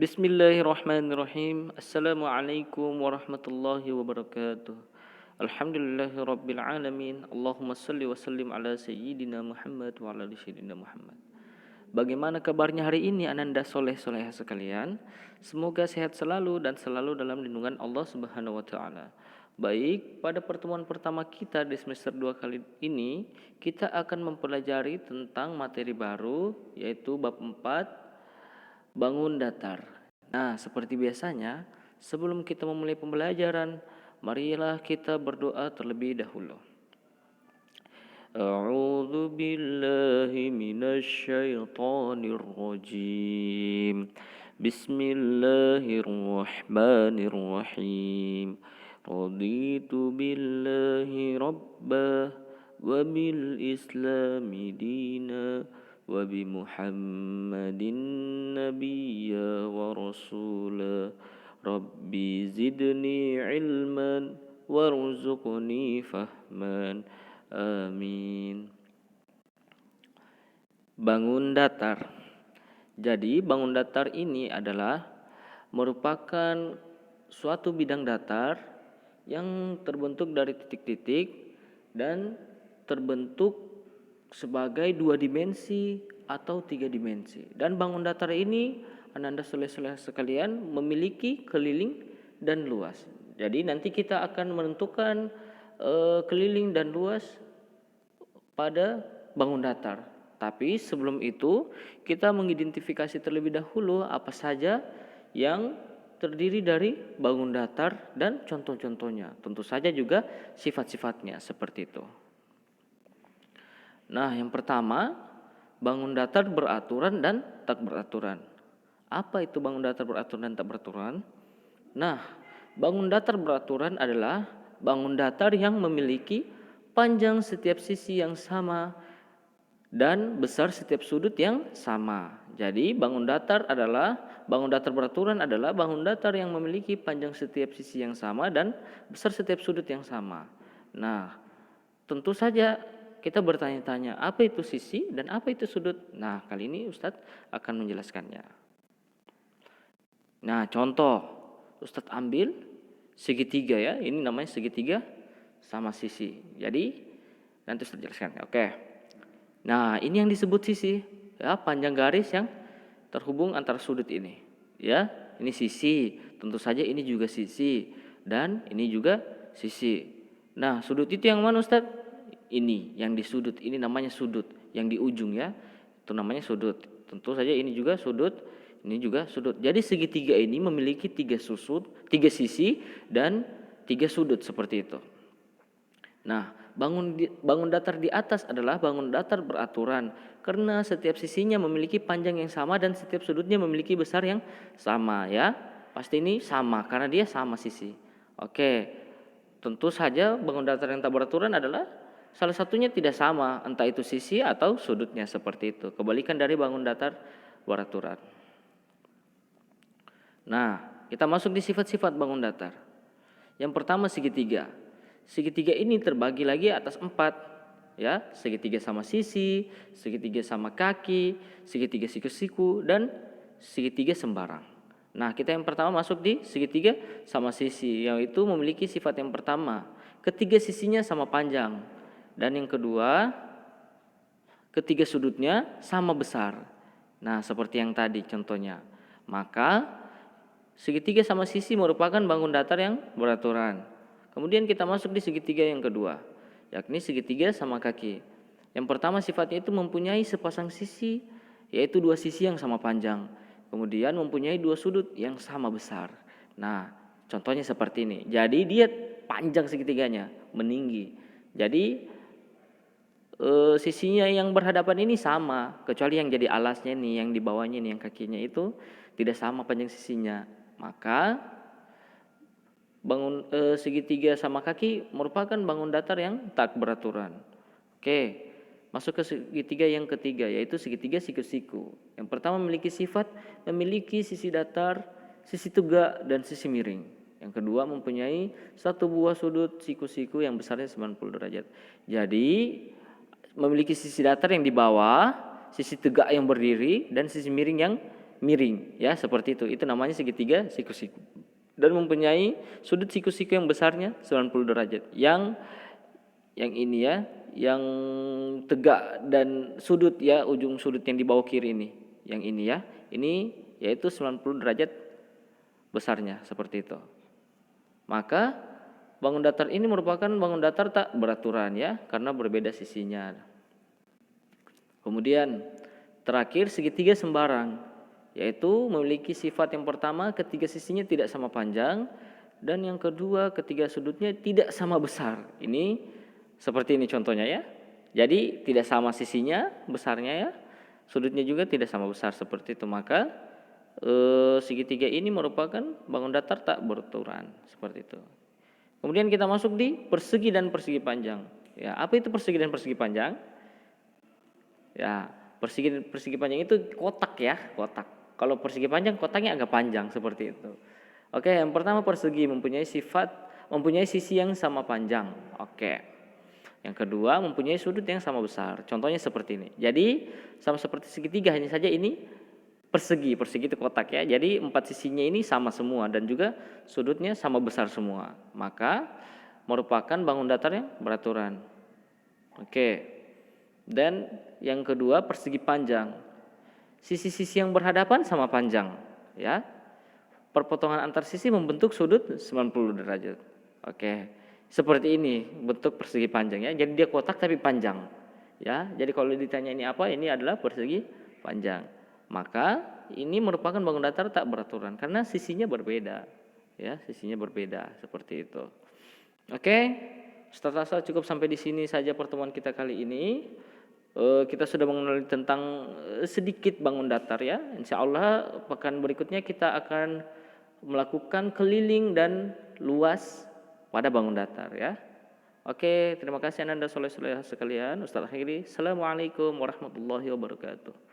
Bismillahirrahmanirrahim. Assalamualaikum warahmatullahi wabarakatuh. Alhamdulillahirabbil alamin. Allahumma shalli wa sallim ala sayyidina Muhammad wa ala ali sayyidina Muhammad. Bagaimana kabarnya hari ini Ananda soleh-solehah sekalian? Semoga sehat selalu dan selalu dalam lindungan Allah Subhanahu wa taala. Baik, pada pertemuan pertama kita di semester 2 kali ini, kita akan mempelajari tentang materi baru yaitu bab 4 bangun datar. Nah, seperti biasanya, sebelum kita memulai pembelajaran, marilah kita berdoa terlebih dahulu. A'udzu billahi minasyaitonir rajim. Bismillahirrahmanirrahim. Raditu billahi rabbah wa bil islami dina wa bi Muhammadin nabiyya wa rasula. Rabbi zidni ilman warzuqni fahman. Amin. Bangun datar. Jadi bangun datar ini adalah merupakan suatu bidang datar yang terbentuk dari titik-titik dan terbentuk sebagai 2 dimensi atau 3 dimensi. Dan bangun datar ini Ananda soleh-soleh sekalian memiliki keliling dan luas. Jadi nanti kita akan menentukan keliling dan luas pada bangun datar. Tapi sebelum itu kita mengidentifikasi terlebih dahulu apa saja yang terdiri dari bangun datar dan contoh-contohnya. Tentu saja juga sifat-sifatnya seperti itu. Nah, yang pertama, bangun datar beraturan dan tak beraturan. Apa itu bangun datar beraturan dan tak beraturan? Nah, bangun datar beraturan adalah bangun datar yang memiliki panjang setiap sisi yang sama dan besar setiap sudut yang sama. Jadi, bangun datar beraturan adalah bangun datar yang memiliki panjang setiap sisi yang sama dan besar setiap sudut yang sama. Nah, tentu saja kita bertanya-tanya, apa itu sisi dan apa itu sudut? Nah, kali ini Ustadz akan menjelaskannya. Nah, contoh, Ustadz ambil segitiga ya, ini namanya segitiga sama sisi. Jadi, nanti Ustadz jelaskan. Oke. Nah, ini yang disebut sisi, ya, panjang garis yang terhubung antara sudut ini. Ya, ini sisi, tentu saja ini juga sisi, dan ini juga sisi. Nah, sudut itu yang mana Ustadz? Ini yang di sudut, ini namanya sudut, yang di ujung ya, itu namanya sudut. Tentu saja ini juga sudut, ini juga sudut. Jadi segitiga ini memiliki 3 sisi dan 3 sudut seperti itu. Nah, bangun datar di atas adalah bangun datar beraturan karena setiap sisinya memiliki panjang yang sama dan setiap sudutnya memiliki besar yang sama ya. Pasti ini sama karena dia sama sisi. Oke. Tentu saja bangun datar yang tak beraturan adalah salah satunya tidak sama, entah itu sisi atau sudutnya seperti itu. Kebalikan dari bangun datar beraturan. Nah, kita masuk di sifat-sifat bangun datar. Yang pertama segitiga. Segitiga ini terbagi lagi atas 4. Ya, segitiga sama sisi, segitiga sama kaki, segitiga siku-siku, dan segitiga sembarang. Nah, kita yang pertama masuk di segitiga sama sisi, yaitu memiliki sifat yang pertama. Ketiga sisinya sama panjang. Dan yang kedua, ketiga sudutnya sama besar. Nah, seperti yang tadi contohnya. Maka segitiga sama sisi merupakan bangun datar yang beraturan. Kemudian kita masuk di segitiga yang kedua, yakni segitiga sama kaki. Yang pertama sifatnya itu mempunyai sepasang sisi, yaitu 2 sisi yang sama panjang. Kemudian mempunyai 2 sudut yang sama besar. Nah, contohnya seperti ini. Jadi dia panjang segitiganya, meninggi. Jadi sisinya yang berhadapan ini sama, kecuali yang jadi alasnya nih, yang di bawahnya nih, yang kakinya itu tidak sama panjang sisinya. Maka bangun segitiga sama kaki merupakan bangun datar yang tak beraturan. Oke, masuk ke segitiga yang ketiga, yaitu segitiga siku-siku. Yang pertama memiliki sifat memiliki sisi datar, sisi tegak, dan sisi miring. Yang kedua mempunyai 1 buah sudut siku-siku yang besarnya 90 derajat. Jadi memiliki sisi datar yang di bawah, sisi tegak yang berdiri, dan sisi miring yang miring, ya seperti itu. Itu namanya segitiga siku-siku. Dan mempunyai sudut siku-siku yang besarnya 90 derajat. Yang ini ya, yang tegak dan sudut ya, ujung sudut yang di bawah kiri ini. Yang ini ya, ini yaitu 90 derajat besarnya seperti itu. Maka bangun datar ini merupakan bangun datar tak beraturan ya, karena berbeda sisinya. Kemudian terakhir segitiga sembarang, yaitu memiliki sifat yang pertama ketiga sisinya tidak sama panjang, dan yang kedua ketiga sudutnya tidak sama besar. Ini seperti ini contohnya ya. Jadi tidak sama sisinya besarnya ya, sudutnya juga tidak sama besar seperti itu. Maka segitiga ini merupakan bangun datar tak beraturan seperti itu. Kemudian kita masuk di persegi dan persegi panjang. Ya, apa itu persegi dan persegi panjang? Ya, persegi panjang itu kotak ya, kotak. Kalau persegi panjang kotaknya agak panjang seperti itu. Oke, yang pertama persegi mempunyai sisi yang sama panjang. Oke. Yang kedua mempunyai sudut yang sama besar. Contohnya seperti ini. Jadi sama seperti segitiga, hanya saja ini persegi itu kotak ya. Jadi 4 sisinya ini sama semua dan juga sudutnya sama besar semua. Maka merupakan bangun datar yang beraturan. Oke. Dan yang kedua persegi panjang. Sisi-sisi yang berhadapan sama panjang ya. Perpotongan antar sisi membentuk sudut 90 derajat. Oke. Seperti ini bentuk persegi panjang ya. Jadi dia kotak tapi panjang. Ya. Jadi kalau ditanya ini apa? Ini adalah persegi panjang. Maka ini merupakan bangun datar tak beraturan karena sisinya berbeda. Ya, sisinya berbeda seperti itu. Oke. Ustaz rasa cukup sampai di sini saja pertemuan kita kali ini. Kita sudah mengenal tentang sedikit bangun datar ya. Insya Allah pekan berikutnya kita akan melakukan keliling dan luas pada bangun datar ya. Oke, terima kasih Anda soleh-soleh sekalian. Ustaz akhiri. Assalamualaikum warahmatullahi wabarakatuh.